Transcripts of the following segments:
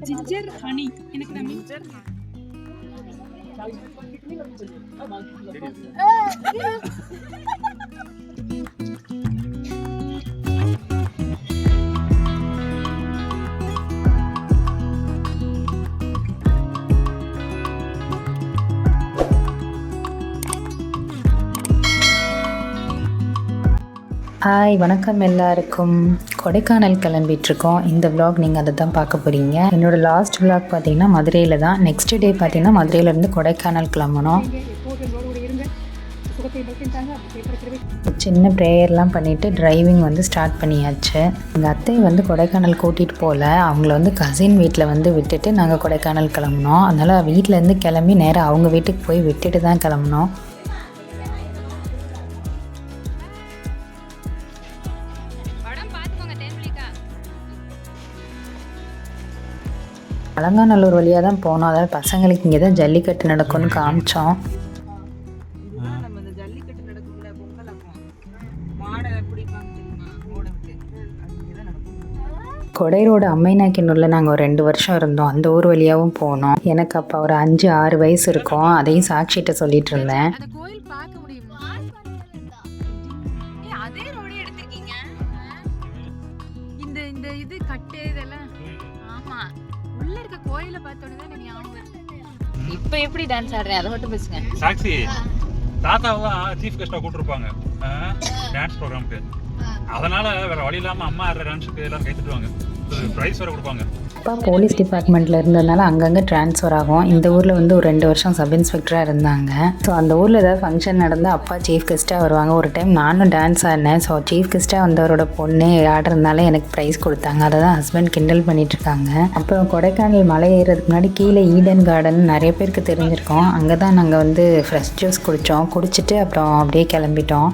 Ginger honey எனக்கு நான் ginger hi வணக்கம் எல்லாருக்கும். கொடைக்கானல் கிளம்பிட்டுருக்கோம். இந்த விலாக் நீங்கள் அதை தான் பார்க்க போகிறீங்க. என்னோடய லாஸ்ட் விலாக் பார்த்தீங்கன்னா மதுரையில் தான். நெக்ஸ்ட் டே பார்த்தீங்கன்னா மதுரையிலேருந்து கொடைக்கானல் கிளம்பணும். சின்ன ப்ரேயர்லாம் பண்ணிவிட்டு டிரைவிங் வந்து ஸ்டார்ட் பண்ணியாச்சு. எங்கள் அத்தை வந்து கொடைக்கானல் கூட்டிகிட்டு போகல, அவங்கள வந்து கசின் வீட்டில் வந்து விட்டுட்டு நாங்கள் கொடைக்கானல் கிளம்புனோம். அதனால் வீட்டிலேருந்து கிளம்பி நேராக அவங்க வீட்டுக்கு போய் விட்டுட்டு தான் கிளம்புனோம். அலங்காநல்லூர் வழியாக தான் போனோம். அதாவது பசங்களுக்கு இங்கே தான் ஜல்லிக்கட்டு நடக்கும்னு காமிச்சோம். கொடைரோடு அம்மைநாக்கினூரில் நாங்கள் ஒரு 2 வருஷம் இருந்தோம். அந்த ஊர் வழியாகவும் போனோம். எனக்கு அப்போ ஒரு 5-6 வயசு இருக்கும். அதையும் சாட்சிகிட்ட சொல்லிட்டு இருந்தேன். இப்ப எப்படி டான்ஸ் ஆடுறேன் அதை மட்டும் பேசுங்க. சாக்சி தாத்தாவெல்லாம் சீஃப் கெஸ்டா கூட்டிருப்பாங்க டான்ஸ் ப்ரோக்ராமுக்கு. அதனால வேற வழி இல்லாம அம்மா ஆடுற டான்ஸுக்கு எல்லாரும் கை தட்டுவாங்க, ப்ரைஸ் வர கொடுப்பாங்க. அப்பா போலீஸ் டிபார்ட்மெண்ட்டில் இருந்ததுனால அங்கங்கே ட்ரான்ஸ்ஃபர் ஆகும். இந்த ஊரில் வந்து ஒரு 2 வருஷம் சப் இன்ஸ்பெக்டராக இருந்தாங்க. ஸோ அந்த ஊரில் ஏதாவது ஃபங்க்ஷன் நடந்தால் அப்பா சீஃப் கெஸ்ட்டாக வருவாங்க. ஒரு டைம் நானும் டான்ஸ் ஆடினேன். ஸோ சீஃப் கெஸ்ட்டாக வந்தவரோட பொண்ணு ஆடுறதுனால எனக்கு ப்ரைஸ் கொடுத்தாங்க. அதை தான் ஹஸ்பண்ட் கிண்டல் பண்ணிகிட்ருக்காங்க. அப்புறம் கொடைக்கானல் மலை ஏறுறதுக்கு முன்னாடி கீழே ஈடன் கார்டன் நிறைய பேருக்கு தெரிஞ்சிருக்கோம். அங்கே தான் நாங்கள் வந்து ஃப்ரெஷ் ஜூஸ் குடித்தோம். குடிச்சிட்டு அப்புறம் அப்படியே கிளம்பிட்டோம்.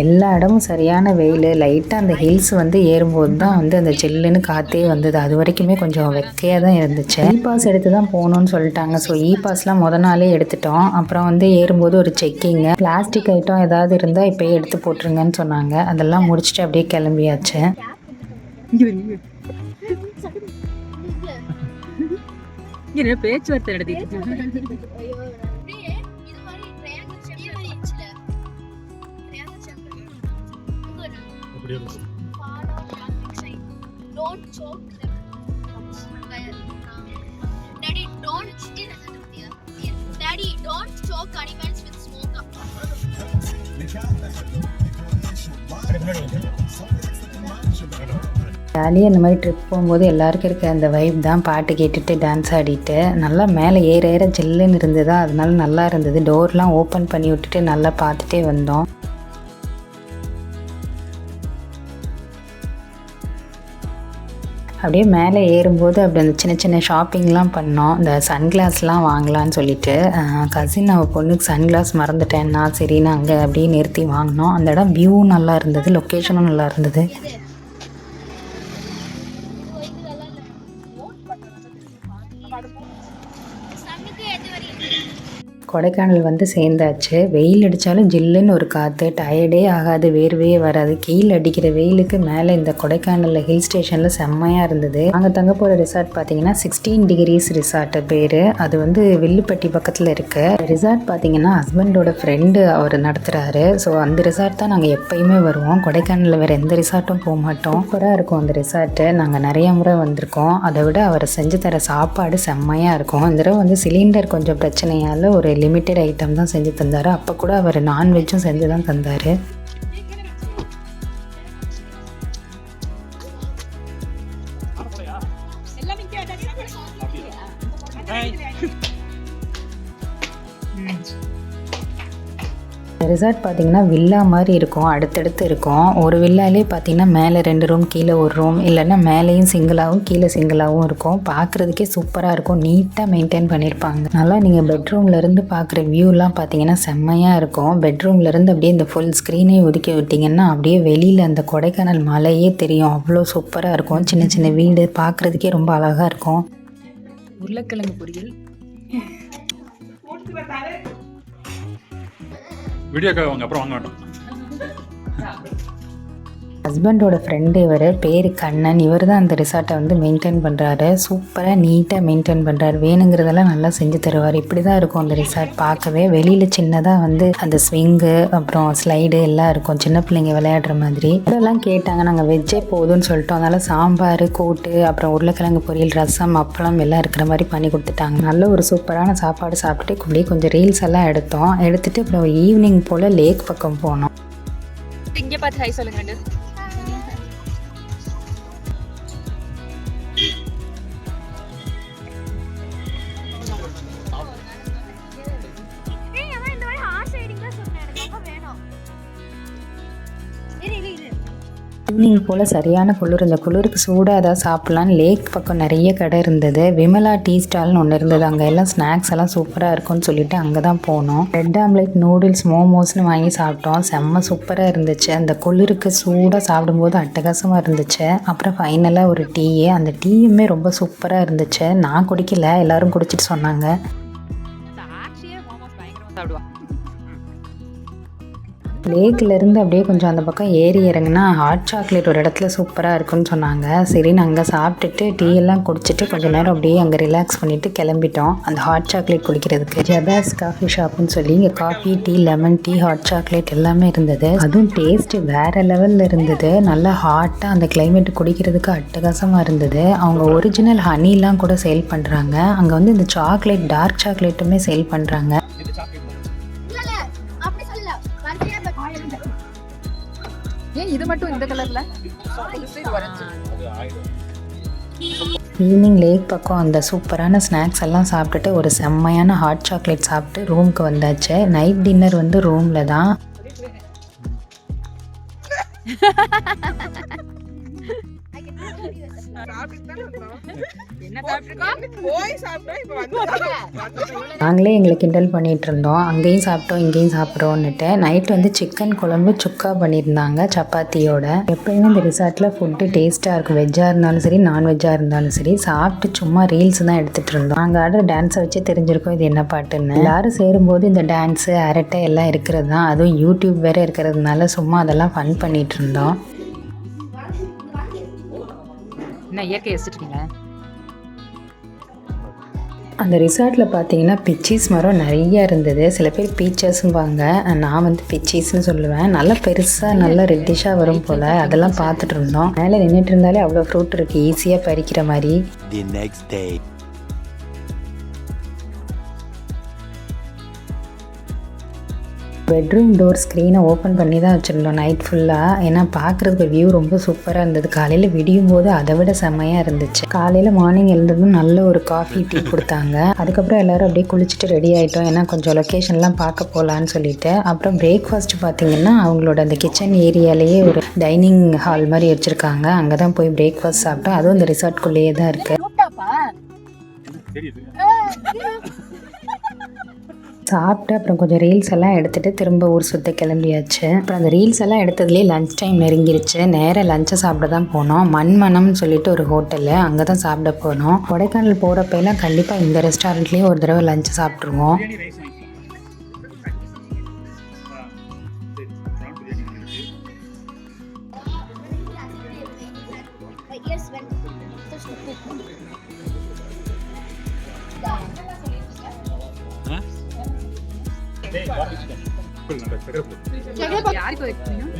எல்லா இடமும் சரியான வெயில். லைட்டாக அந்த ஹில்ஸ் வந்து ஏறும்போது தான் வந்து அந்த ஜில்லுன்னு காற்றே வந்தது. அது வரைக்குமே கொஞ்சம் வெக்கையாக தான் இருந்துச்சு. இ பாஸ் எடுத்து தான் போகணுன்னு சொல்லிட்டாங்க. ஸோ இ பாஸ்லாம் நாளே எடுத்துட்டோம். அப்புறம் வந்து ஏறும்போது ஒரு செக்கிங்கு, பிளாஸ்டிக் ஐட்டம் ஏதாவது இருந்தால் இப்போயே எடுத்து போட்டுருங்கன்னு சொன்னாங்க. அதெல்லாம் முடிச்சுட்டு அப்படியே கிளம்பியாச்சு. பேச்சுவார்த்தை நடத்திட்டு Don't choke them. Daddy, don't choke animals with smoke. ஜாலியாக இந்த மாதிரி ட்ரிப் போகும்போது எல்லாருக்கும் இருக்க அந்த வைப் தான். பாட்டு கேட்டுட்டு டான்ஸ் ஆடிட்டு நல்லா மேலே ஏற ஏற ஜில்லுன்னு இருந்ததா, அதனால நல்லா இருந்தது. டோர்லாம் ஓப்பன் பண்ணி விட்டுட்டு நல்லா பார்த்துட்டே வந்தோம். அப்படியே மேலே ஏறும்போது அப்படி அந்த சின்ன சின்ன ஷாப்பிங்லாம் பண்ணோம். இந்த சன்கிளாஸ்லாம் வாங்கலான்னு சொல்லிட்டு கசின் அவள் பொண்ணுக்கு சன்கிளாஸ் மறந்துட்டேன்னா சரின்னு அங்கே அப்படியே நிறுத்தி வாங்கினோம். அந்த இடம் வியூ நல்லா இருந்தது, லொக்கேஷனும் நல்லா இருந்தது. கொடைக்கானல் வந்து சேர்ந்தாச்சு. வெயில் அடித்தாலும் ஜில்லுன்னு ஒரு காற்று, டயர்டே ஆகாது, வேர்வையே வராது. கீழே அடிக்கிற வெயிலுக்கு மேலே இந்த கொடைக்கானலில் ஹில் ஸ்டேஷனில் செம்மையாக இருந்தது. அங்கே தங்க போகிற ரிசார்ட் பார்த்தீங்கன்னா 16 டிகிரிஸ் ரிசார்ட்டு பேர். அது வந்து வில்லுப்பட்டி பக்கத்தில் இருக்குது. ரிசார்ட் பார்த்தீங்கன்னா ஹஸ்பண்டோட ஃப்ரெண்டு அவர் நடத்துகிறாரு. ஸோ அந்த ரிசார்ட் தான் நாங்கள் எப்போயுமே வருவோம். கொடைக்கானலில் வேறு எந்த ரிசார்ட்டும் போக மாட்டோம். சூப்பராக இருக்கும் அந்த ரிசார்ட்டு. நாங்கள் நிறைய முறை வந்திருக்கோம். அதை விட அவர் செஞ்சு தர சாப்பாடு செம்மையாக இருக்கும். இந்த தடவை வந்து சிலிண்டர் கொஞ்சம் பிரச்சனையால் ஒரு லிமிட்டட் ஐட்டம் தான் செஞ்சு தந்தார். அப்போ கூட அவர் நான்வெஜ்ஜும் செஞ்சு தான் தந்தார். ரிசார்ட் பார்த்திங்கன்னா வில்லா மாதிரி இருக்கும், அடுத்தடுத்து இருக்கும். ஒரு வில்லாலே பார்த்திங்கன்னா மேலே 2 ரூம், கீழே 1 ரூம், இல்லைன்னா மேலேயும் சிங்கிளாகவும் கீழே சிங்கிளாகவும் இருக்கும். பார்க்குறதுக்கே சூப்பராக இருக்கும், நீட்டாக மெயின்டைன் பண்ணியிருப்பாங்க. நல்லா நீங்கள் பெட்ரூம்லேருந்து பார்க்குற வியூலாம் பார்த்திங்கன்னா செம்மையாக இருக்கும். பெட்ரூம்லேருந்து அப்படியே இந்த ஃபுல் ஸ்க்ரீனே ஒதுக்கி விட்டிங்கன்னா அப்படியே வெளியில் அந்த கொடைக்கானல் மலையே தெரியும். அவ்வளோ சூப்பராக இருக்கும். சின்ன சின்ன வீடு பார்க்குறதுக்கே ரொம்ப அழகாக இருக்கும். உருளைக்கிழங்கு பொரியல், வீடியோக்காக வாங்க, அப்புறம் வாங்க வேண்டாம். ஹஸ்பண்டோட ஃப்ரெண்டு இவர், பேர் கண்ணன். இவர் தான் அந்த ரிசார்ட்டை வந்து மெயின்டைன் பண்ணுறாரு. சூப்பராக நீட்டாக மெயின்டைன் பண்ணுறாரு. வேணுங்கிறதெல்லாம் நல்லா செஞ்சு தருவார். இப்படி தான் இருக்கும் அந்த ரிசார்ட் பார்க்கவே. வெளியில் சின்னதாக வந்து அந்த ஸ்விங்கு அப்புறம் ஸ்லைடு எல்லாம் இருக்கும், சின்ன பிள்ளைங்க விளையாடுற மாதிரி. இதெல்லாம் கேட்டாங்க, நாங்கள் வெஜ்ஜே போதும்னு சொல்லிட்டோம். அதனால் சாம்பார், கூட்டு, அப்புறம் உருளைக்கிழங்கு பொரியல், ரசம், அப்பளம் எல்லாம் இருக்கிற மாதிரி பண்ணி கொடுத்துட்டாங்க. நல்ல ஒரு சூப்பரான சாப்பாடு சாப்பிட்டு இப்படியே கொஞ்சம் ரீல்ஸ் எல்லாம் எடுத்துட்டு அப்புறம் ஈவினிங் போல் லேக் பக்கம் போனோம். இங்கே பார்த்து ஹை சொல்லுங்க. ஈவினிங் போல் சரியான குளிர். இந்த குளிருக்கு சூடாக ஏதாவது சாப்பிட்லான்னு லேக் பக்கம் நிறைய கடை இருந்தது. விமலா டீ ஸ்டால்னு ஒன்று இருந்தது. அங்கே எல்லாம் ஸ்நாக்ஸ் எல்லாம் சூப்பராக இருக்கும்னு சொல்லிட்டு அங்கே தான் போனோம். ரெட் ஆம்லேட், நூடுல்ஸ், மோமோஸ்னு வாங்கி சாப்பிட்டோம். செம்ம சூப்பராக இருந்துச்சு. அந்த குளிருக்கு சூடாக சாப்பிடும்போது அட்டகாசமாக இருந்துச்சு. அப்புறம் ஃபைனலாக ஒரு டீ. அந்த டீயுமே ரொம்ப சூப்பராக இருந்துச்சு. நான் குடிக்கல, எல்லாரும் குடிச்சிட்டு சொன்னாங்க. லேக்கிலேருந்து அப்படியே கொஞ்சம் அந்த பக்கம் ஏறி இறங்குனா ஹாட் சாக்லேட் ஒரு இடத்துல சூப்பராக இருக்குன்னு சொன்னாங்க. சரின்னு அங்கே சாப்பிட்டுட்டு டீ எல்லாம் குடிச்சிட்டு கொஞ்சம் நேரம் அப்படியே அங்கே ரிலாக்ஸ் பண்ணிவிட்டு கிளம்பிட்டோம் அந்த ஹாட் சாக்லேட் குடிக்கிறதுக்கு. ஜபாஸ் காஃபி ஷாப்புன்னு சொல்லி இங்கே coffee, tea, lemon tea, hot chocolate எல்லாமே இருந்தது. அதுவும் டேஸ்ட்டு வேறு லெவலில் இருந்தது. நல்லா ஹாட்டாக அந்த கிளைமேட்டு குடிக்கிறதுக்கு அட்டகாசமாக இருந்தது. அவங்க ஒரிஜினல் ஹனிலாம் கூட சேல் பண்ணுறாங்க. அங்கே வந்து இந்த சாக்லேட், டார்க் சாக்லேட்டுமே சேல் பண்ணுறாங்க. ஏன் இது மட்டும் இந்த கலர்ல? ஈவினிங் லேக் பக்கம் அந்த சூப்பரான ஸ்நாக்ஸ் எல்லாம் சாப்பிட்டுட்டு ஒரு செம்மையான ஹாட் சாக்லேட் சாப்பிட்டு ரூமுக்கு வந்தாச்சு. நைட் டின்னர் வந்து ரூமில் தான். நாங்களே எங்களை கிண்டல் பண்ணிட்டு இருந்தோம். அங்கேயும் சாப்பிட்டோம், இங்கேயும் சாப்பிட்றோன்னுட்டு. நைட் வந்து சிக்கன் குழம்பு சுக்கா பண்ணியிருந்தாங்க சப்பாத்தியோட. எப்பயுமே இந்த ரிசார்ட்டில் ஃபுட்டு டேஸ்ட்டாக இருக்கும். வெஜ்ஜாக இருந்தாலும் சரி, நான்வெஜ்ஜாக இருந்தாலும் சரி. சாப்பிட்டு சும்மா ரீல்ஸ் தான் எடுத்துகிட்டு இருந்தோம். நாங்கள் ஆடுற டான்ஸை வச்சு தெரிஞ்சிருக்கோம் இது என்ன பாட்டுன்னு. எல்லாரும் சேரும்போது இந்த டான்ஸு, அரட்டை எல்லாம் இருக்கிறது தான். அதுவும் யூடியூப் வேறு இருக்கிறதுனால சும்மா அதெல்லாம் ஃபன் பண்ணிகிட்டு இருந்தோம். என்ன இயற்கை வச்சுருக்கீங்க? அந்த ரிசார்ட்டில் பார்த்தீங்கன்னா பிச்சீஸ் மரம் நிறைய இருந்தது. சில பேர் பீச்சர்ஸும்பாங்க, நான் வந்து பிச்சீஸ்னு சொல்லுவேன். நல்லா பெருசாக நல்லா ரெட்டிஷாக வரும் போல். அதெல்லாம் பார்த்துட்டு இருந்தோம். மேலே நின்றுட்டு இருந்தாலே அவ்வளோ ஃப்ரூட் இருக்குது, ஈஸியாக பறிக்கிற மாதிரி. பெட்ரூம் டோர் ஸ்க்ரீனை ஓப்பன் பண்ணி தான் வச்சுருந்தோம் நைட் ஃபுல்லாக. ஏன்னா பார்க்குறதுக்கு வியூ ரொம்ப சூப்பராக இருந்தது. காலையில் விடியும் போது அதை விட செம்மையாக இருந்துச்சு. காலையில் மார்னிங் எழுந்ததும் நல்ல ஒரு காஃபி, டீ கொடுத்தாங்க. அதுக்கப்புறம் எல்லோரும் அப்படியே குளிச்சுட்டு ரெடி ஆகிட்டோம். ஏன்னா கொஞ்சம் லொக்கேஷன்லாம் பார்க்க போகலான்னு சொல்லிட்டு. அப்புறம் பிரேக்ஃபாஸ்ட் பார்த்திங்கன்னா அவங்களோட அந்த கிச்சன் ஏரியாலேயே ஒரு டைனிங் ஹால் மாதிரி வச்சுருக்காங்க. அங்கே தான் போய் பிரேக்ஃபாஸ்ட் சாப்பிட்டோம். அதுவும் இந்த ரிசார்ட்குள்ளேயே தான் இருக்குது. சாப்பிட்டு அப்புறம் கொஞ்சம் ரீல்ஸ் எல்லாம் எடுத்துகிட்டு திரும்ப ஊர் சுற்ற கிளம்பியாச்சு. அப்புறம் அந்த ரீல்ஸ் எல்லாம் எடுத்ததுலேயே லஞ்ச் டைம் நெருங்கிருச்சு. நேராக லஞ்சை சாப்பிட தான் போனோம். மண்மனம்னு சொல்லிட்டு ஒரு ஹோட்டலு, அங்கே தான் சாப்பிட போனோம். கொடைக்கானல் போகிறப்பெல்லாம் கண்டிப்பாக இந்த ரெஸ்டாரண்ட்லேயும் ஒரு தடவை லஞ்சு சாப்பிட்ருவோம். யாருக்கு வைக்கணும்?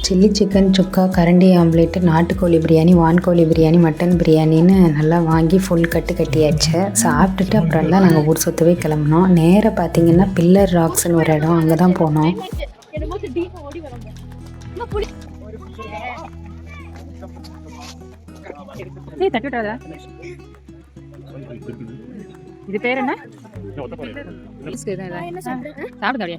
சில்லி சிக்கன் சுக்கா, கரண்டி ஆம்லேட்டு, நாட்டுக்கோழி பிரியாணி, வான்கோழி பிரியாணி, மட்டன் பிரியாணின்னு நல்லா வாங்கி ஃபுல் கட்டியாச்சு. சாப்பிட்டுட்டு அப்புறம் தான் நாங்கள் ஊர் சுற்றவே கிளம்பினோம். நேராக பார்த்தீங்கன்னா பில்லர் ராக்ஸ்னு ஒரு இடம், அங்கே தான் போனோம். இது பேர் என்ன? சாப்பிடுங்க.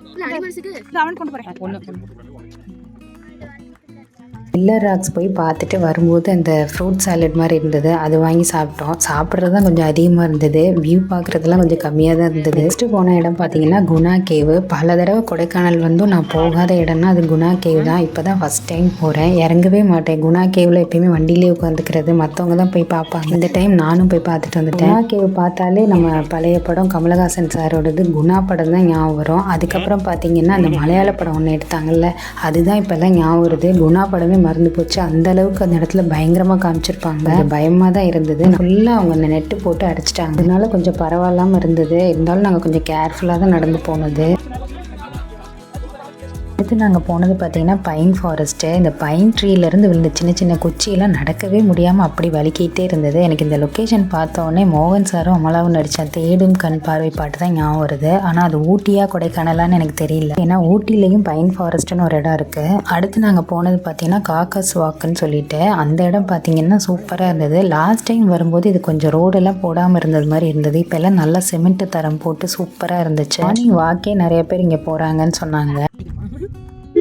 பில்லர் ராக்ஸ் போய் பார்த்துட்டு வரும்போது அந்த ஃப்ரூட் சாலட் மாதிரி இருந்தது, அது வாங்கி சாப்பிட்டோம். சாப்பிட்றது தான் கொஞ்சம் அதிகமாக இருந்தது, வியூ பார்க்குறதுலாம் கொஞ்சம் கம்மியாக தான் இருந்தது. நெக்ஸ்ட்டு போன இடம் பார்த்தீங்கன்னா குணா கேவு. பல தடவை கொடைக்கானல் வந்தும் நான் போகாத இடம்னா அது குணா கேவ் தான். இப்போ தான் ஃபஸ்ட் டைம் போகிறேன். இறங்கவே மாட்டேன். குணா கேவில் எப்பயுமே வண்டியிலே உட்காந்துக்கிறது, மற்றவங்க தான் போய் பார்ப்பாங்க. இந்த டைம் நானும் போய் பார்த்துட்டு வந்துட்டேன். குணா கேவ் பார்த்தாலே நம்ம பழைய படம் கமலஹாசன் சாரோடது குணா படம் தான் ஞாபகம் வரும். அதுக்கப்புறம் பார்த்தீங்கன்னா அந்த மலையாள படம் ஒன்று எடுத்தாங்கல்ல, அதுதான் இப்போ தான் ஞாபகம் வருது. குணா படமே மறந்து போச்சு. அந்த அளவுக்கு அந்த இடத்துல பயங்கரமாக காமிச்சிருப்பாங்க. பயமாக தான் இருந்தது. ஃபுல்லாக அவங்க அந்த நெட்டு போட்டு அடைச்சிட்டாங்க. அதனால கொஞ்சம் பரவாயில்லாமல் இருந்தது. இருந்தாலும் நாங்கள் கொஞ்சம் கேர்ஃபுல்லாக தான் நடந்து போனது. அடுத்து நாங்கள் போனது பார்த்திங்கன்னா பைன் ஃபாரஸ்ட்டு. இந்த பைன் ட்ரீலேருந்து விழுந்த சின்ன சின்ன குச்சியெல்லாம் நடக்கவே முடியாமல் அப்படி வலிக்கிட்டே இருந்தது. எனக்கு இந்த லொக்கேஷன் பார்த்தோன்னே மோகன் சாரும் அமலாவும் நடித்த தேடும் கண் பார்வை பாட்டு தான் ஞாபகம் வருது. ஆனால் அது ஊட்டியா கொடைக்கானலான்னு எனக்கு தெரியல. ஏன்னா ஊட்டிலையும் பைன் ஃபாரஸ்ட்டுன்னு ஒரு இடம் இருக்குது. அடுத்து நாங்கள் போனது பார்த்திங்கன்னா காக்கஸ் வாக்குன்னு சொல்லிட்டு அந்த இடம் பார்த்திங்கன்னா சூப்பராக இருந்தது. லாஸ்ட் டைம் வரும்போது இது கொஞ்சம் ரோடெல்லாம் போடாமல் இருந்தது மாதிரி இருந்தது. இப்போ எல்லாம் நல்லா சிமெண்ட் தரம் போட்டு சூப்பராக இருந்துச்சு. மார்னிங் வாக்கே நிறைய பேர் இங்கே போகிறாங்கன்னு சொன்னாங்க.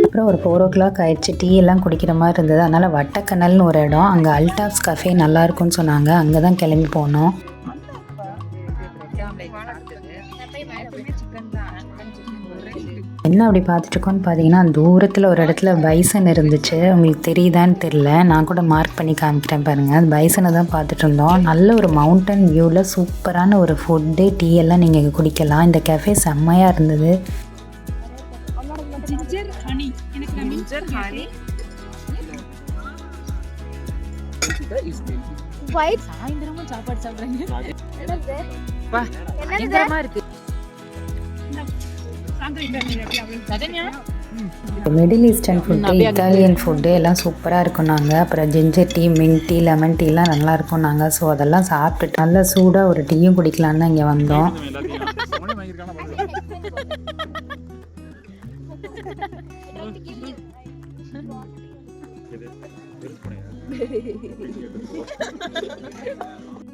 அப்புறம் ஒரு 4 o'clock ஆயிடுச்சு. டீ எல்லாம் குடிக்கிற மாதிரி இருந்தது. அதனால் வட்டக்கனல்னு ஒரு இடம், அங்கே அல்டாப்ஸ் கஃபே நல்லாயிருக்கும்னு சொன்னாங்க. அங்கே தான் கிளம்பி போனோம். என்ன அப்படி பார்த்துட்ருக்கோன்னு பார்த்தீங்கன்னா தூரத்தில் ஒரு இடத்துல பைசன் இருந்துச்சு. உங்களுக்கு தெரியுதான்னு தெரில, நான் கூட மார்க் பண்ணி காமிக்கிறேன் பாருங்கள். அது பைசனை தான் பார்த்துட்டு இருந்தோம். நல்ல ஒரு மவுண்டன் வியூவில் சூப்பரான ஒரு ஃபுட்டு, டீ எல்லாம் நீங்கள் இங்கே குடிக்கலாம். இந்த கஃபே செம்மையாக இருந்தது. ஜிஞ்சர் ஹனி எனக்கு நான் Ginger honey. White. சாயந்தரமும் சாப்பாடு சாப்பிடுறீங்க. என்னது? வா, பயங்கரமா இருக்கு. சதன்யா middle eastern food, Italian food எல்லாம் சூப்பராக இருக்கும் நாங்கள். அப்புறம் ginger tea, mint tea, lemon டீலாம் நல்லாயிருக்கும் நாங்கள். ஸோ அதெல்லாம் சாப்பிட்டுட்டு நல்லா சூடாக ஒரு டீயும் குடிக்கலான்னு தான் இங்கே வந்தோம்.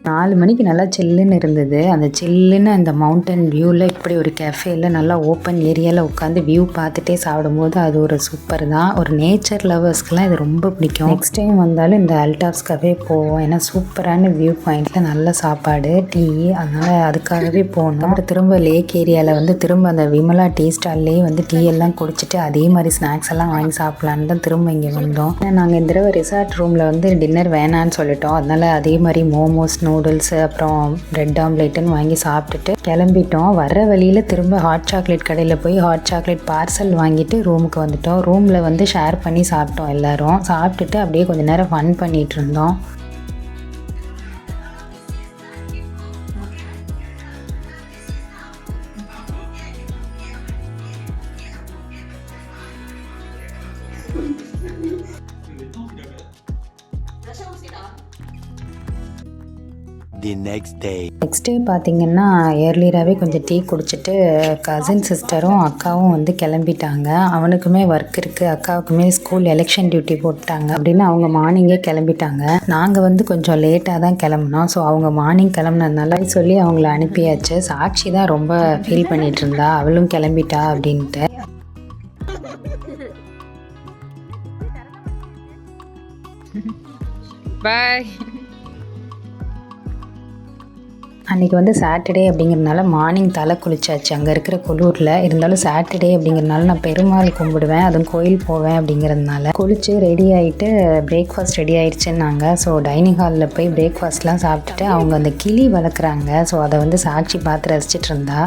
நாலு மணிக்கு நல்லா சில்லுன்னு இருந்தது. அந்த சில்லுன்னு அந்த மவுண்டன் வியூவில் இப்படி ஒரு கெஃபேல நல்லா ஓப்பன் ஏரியாவில் உட்காந்து வியூ பார்த்துட்டே சாப்பிடும்போது அது ஒரு சூப்பர் தான். ஒரு நேச்சர் லவர்ஸ்க்கெலாம் இது ரொம்ப பிடிக்கும். நெக்ஸ்ட் டைம் வந்தாலும் இந்த அல்டாப்ஸ் கஃபே போவோம். ஏன்னா சூப்பரான வியூ பாயிண்டில் நல்ல சாப்பாடு, டீ, அதனால் அதுக்காகவே போனோம். அப்புறம் திரும்ப லேக் ஏரியாவில் வந்து திரும்ப அந்த விமலா டீ ஸ்டால்லேயே வந்து டீ எல்லாம் குடிச்சிட்டு அதே மாதிரி ஸ்நாக்ஸ் எல்லாம் வாங்கி சாப்பிட்லான்னு தான் திரும்ப இங்கே வந்தோம். நாங்கள் இந்த தடவை ரிசார்ட் ரூமில் வந்து டின்னர் வேணான்னு சொல்லிட்டோம். அதனால் அதே மாதிரி மோமோஸ், நூடுல்ஸு, அப்புறம் பிரெட் ஆம்லேட்டுன்னு வாங்கி சாப்பிட்டுட்டு கிளம்பிட்டோம். வர்ற வழியில் திரும்ப ஹாட் சாக்லேட் கடையில் போய் ஹாட் சாக்லேட் பார்சல் வாங்கிட்டு ரூமுக்கு வந்துட்டோம். ரூமில் வந்து ஷேர் பண்ணி சாப்பிட்டோம் எல்லோரும். சாப்பிட்டுட்டு அப்படியே கொஞ்சம் நேரம் ஃபன் பண்ணிகிட்டு இருந்தோம். நெக்ஸ்ட் டே பார்த்தீங்கன்னா ஏர்லியராகவே கொஞ்சம் டீ குடிச்சிட்டு கசின் சிஸ்டரும் அக்காவும் வந்து கிளம்பிட்டாங்க. அவனுக்குமே ஒர்க் இருக்குது, அக்காவுக்குமே ஸ்கூல் எலெக்ஷன் டியூட்டி போட்டாங்க அப்படின்னு அவங்க மார்னிங்கே கிளம்பிட்டாங்க. நாங்கள் வந்து கொஞ்சம் லேட்டாக தான் கிளம்புனோம். ஸோ அவங்க மார்னிங் கிளம்புனதுனால சொல்லி அவங்கள அனுப்பியாச்சு. சாட்சி தான் ரொம்ப ஃபீல் பண்ணிகிட்டு இருந்தா, அவளும் கிளம்பிட்டா அப்படின்ட்டு. பாய். அன்றைக்கி வந்து சாட்டர்டே அப்படிங்கிறதுனால மார்னிங் தலை குளிச்சாச்சு அங்கே இருக்கிற குளூரில். இருந்தாலும் சாட்டர்டே அப்படிங்கிறதுனால நான் பெருமாள் கும்பிடுவேன், அதுவும் கோயில் போவேன் அப்படிங்கிறதுனால குளித்து ரெடி ஆகிட்டு பிரேக்ஃபாஸ்ட் ரெடி ஆகிடுச்சுன்னாங்க. ஸோ டைனிங் ஹாலில் போய் பிரேக்ஃபாஸ்ட்லாம் சாப்பிட்டுட்டு அவங்க அந்த கிளி வளர்க்குறாங்க. ஸோ அதை வந்து சாட்சி பார்த்து ரசிச்சிட்டு இருந்தா.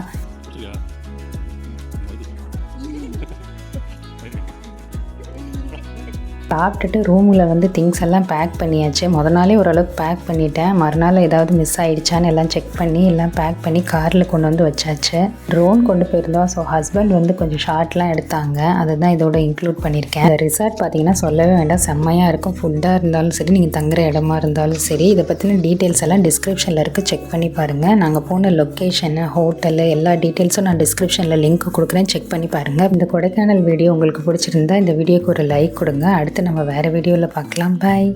சாப்பிட்டுட்டு ரூமில் வந்து திங்ஸ் எல்லாம் பேக் பண்ணியாச்சு. முத நாளே ஓரளவுக்கு பேக் பண்ணிட்டேன். மறுநாள் ஏதாவது மிஸ் ஆகிடுச்சான்னு எல்லாம் செக் பண்ணி எல்லாம் பேக் பண்ணி காரில் கொண்டு வந்து வச்சாச்சு. ட்ரோன் கொண்டு போயிருந்தோம். ஸோ ஹஸ்பண்ட் வந்து கொஞ்சம் ஷார்ட்லாம் எடுத்தாங்க, அதை தான் இதோட இன்க்ளூட் பண்ணியிருக்கேன். இந்த ரிசார்ட் பார்த்தீங்கன்னா சொல்லவே வேண்டாம், செம்மையாக இருக்கும். ஃபுட்டாக இருந்தாலும் சரி, நீங்கள் தங்குற இடமா இருந்தாலும் சரி. இதை பற்றின டீட்டெயில்ஸ் எல்லாம் டிஸ்கிரிப்ஷனில் இருக்குது, செக் பண்ணி பாருங்கள். நாங்கள் போன லொக்கேஷனு, ஹோட்டலு, எல்லா டீட்டெயில்ஸும் நான் டிஸ்கிரிப்ஷனில் லிங்க் கொடுக்குறேன், செக் பண்ணி பாருங்கள். இந்த கொடைக்கானல் வீடியோ உங்களுக்கு பிடிச்சிருந்தா இந்த வீடியோக்கு ஒரு லைக் கொடுங்க. அடுத்து நம்ம வேறு வீடியோவில் பார்க்கலாம். பாய்.